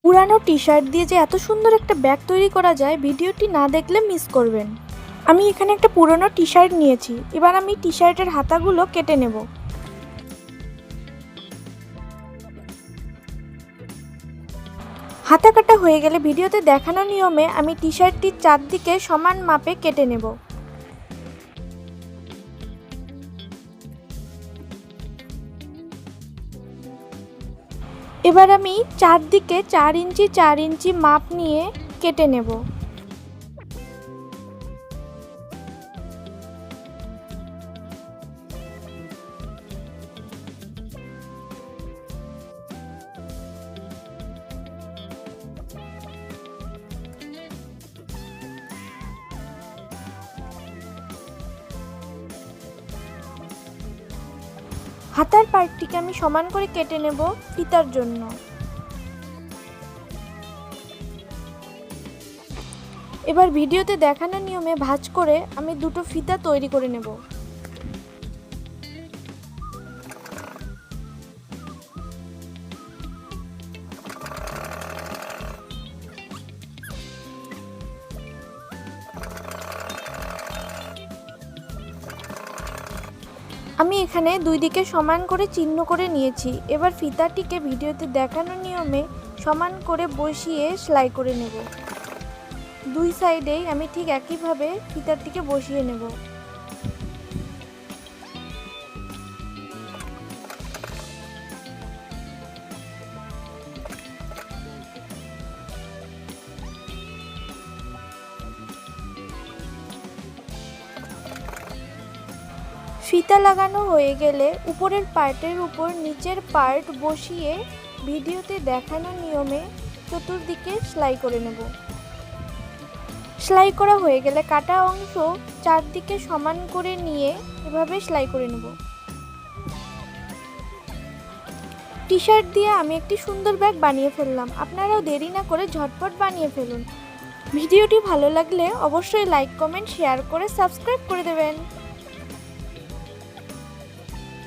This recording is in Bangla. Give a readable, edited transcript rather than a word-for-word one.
পুরানো টি-শার্ট দিয়ে যে এত সুন্দর একটা ব্যাগ তৈরি করা যায়, ভিডিওটি না দেখলে মিস করবেন। আমি এখানে একটা পুরনো টি-শার্ট নিয়েছি। এবার আমি টি-শার্টের হাতাগুলো কেটে নেব। হাতা কাটা হয়ে গেলে ভিডিওতে দেখানো নিয়মে আমি টি-শার্টটির চারদিকে সমান মাপে কেটে নেব। এবার আমি চারদিকে 4 ইঞ্চি 4 ইঞ্চি মাপ নিয়ে কেটে নেব। হাতার পার্টটিকে আমি সমান করে কেটে নেব ফিতার জন্য। এবার ভিডিওতে দেখানো নিয়মে ভাঁজ করে আমি দুটো ফিতা তৈরি করে নেব। আমি এখানে দুই দিকে সমান করে চিহ্ন করে নিয়েছি। এবার ফিতাটিকে ভিডিওতে দেখানো নিয়মে সমান করে বসিয়ে সেলাই করে নেব। দুই সাইডেই আমি ঠিক একইভাবে ফিতাটিকে বসিয়ে নেব। ফিতা লাগানো হয়ে গেলে উপরের পার্টের উপর নিচের পার্ট বসিয়ে ভিডিওতে দেখানো নিয়মে চতুর্দিকে সেলাই করে নেব। সেলাই করা হয়ে গেলে কাটা অংশ চারদিকে সমান করে নিয়ে এভাবে সেলাই করে নেব। টি-শার্ট দিয়ে আমি একটি সুন্দর ব্যাগ বানিয়ে ফেললাম। আপনারাও দেরি না করে ঝটপট বানিয়ে ফেলুন। ভিডিওটি ভালো লাগলে অবশ্যই লাইক, কমেন্ট, শেয়ার করে সাবস্ক্রাইব করে দেবেন।